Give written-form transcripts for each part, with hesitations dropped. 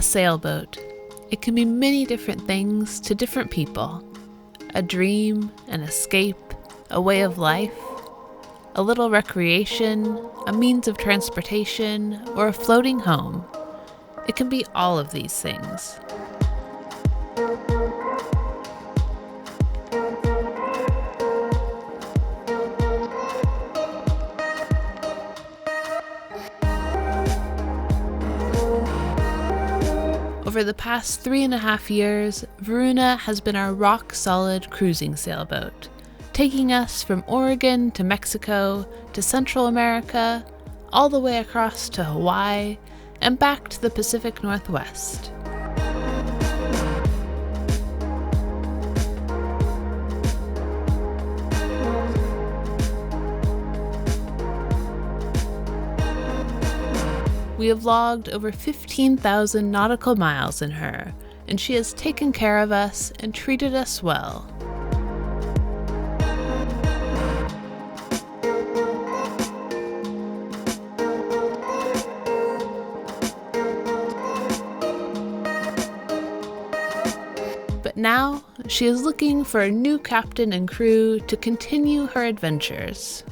A sailboat. It can be many different things to different people. A dream, an escape, a way of life, a little recreation, a means of transportation, or a floating home. It can be all of these things. Over the past 3.5 years, Varuna has been our rock-solid cruising sailboat, taking us from Oregon to Mexico to Central America, all the way across to Hawaii, and back to the Pacific Northwest. We have logged over 15,000 nautical miles in her, and she has taken care of us and treated us well. But now, she is looking for a new captain and crew to continue her adventures.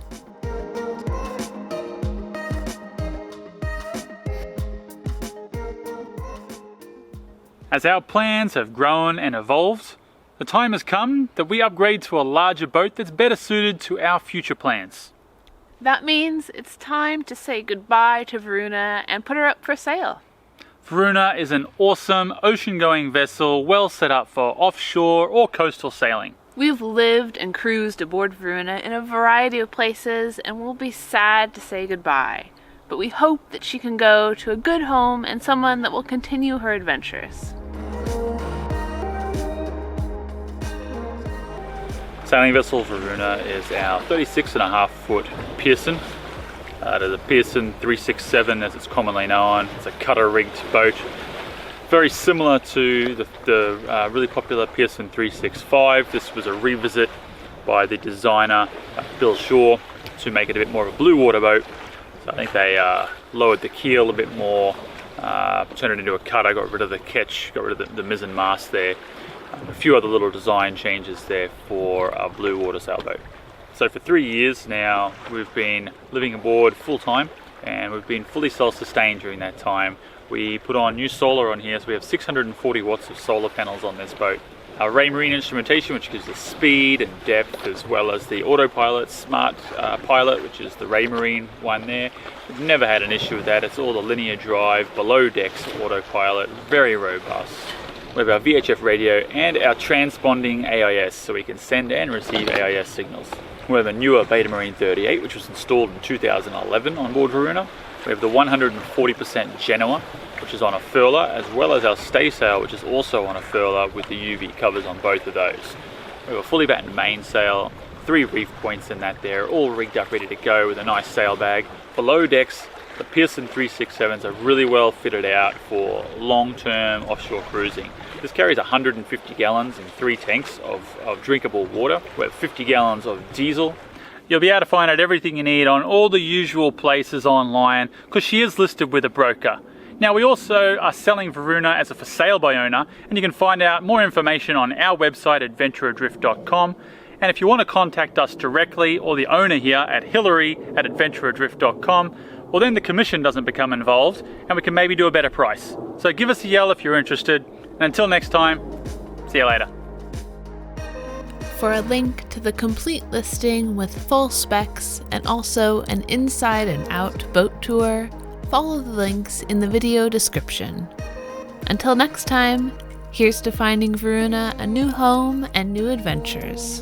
As our plans have grown and evolved, the time has come that we upgrade to a larger boat that's better suited to our future plans. That means it's time to say goodbye to Varuna and put her up for sale. Varuna is an awesome ocean-going vessel well set up for offshore or coastal sailing. We've lived and cruised aboard Varuna in a variety of places and we'll be sad to say goodbye. But we hope that she can go to a good home and someone that will continue her adventures. Sailing vessel Varuna is our 36.5-foot Pearson. It is a Pearson 367 as it's commonly known. It's a cutter-rigged boat. Very similar to the really popular Pearson 365. This was a revisit by the designer Bill Shaw to make it a bit more of a blue water boat. So I think they lowered the keel a bit more, turned it into a cutter, got rid of the ketch, got rid of the mizzen mast there. A few other little design changes there for a blue water sailboat. So for 3 years now we've been living aboard full time and we've been fully self-sustained during that time. We put on new solar on here, so we have 640 watts of solar panels on this boat. Our Ray Marine instrumentation, which gives us speed and depth, as well as the autopilot smart pilot, which is the Ray Marine one there. We've never had an issue with that. It's all the linear drive, below decks autopilot, very robust. We have our VHF radio and our transponding AIS, so we can send and receive AIS signals. We have a newer Beta Marine 38, which was installed in 2011 on board Varuna. We have the 140% Genoa, which is on a furler, as well as our staysail, which is also on a furler with the UV covers on both of those. We have a fully battened mainsail, 3 reef points in that there, all rigged up ready to go with a nice sail bag. Below decks, the Pearson 367s are really well fitted out for long-term offshore cruising. This carries 150 gallons in 3 tanks of drinkable water. We have 50 gallons of diesel. You'll be able to find out everything you need on all the usual places online because she is listed with a broker. Now we also are selling Varuna as a for sale by owner, and you can find out more information on our website adventureadrift.com. And if you want to contact us directly or the owner here at hillary@adventureadrift.com, well then the commission doesn't become involved and we can maybe do a better price. So give us a yell if you're interested, and until next time, see you later. For a link to the complete listing with full specs and also an inside and out boat tour, follow the links in the video description. Until next time, here's to finding Varuna a new home and new adventures.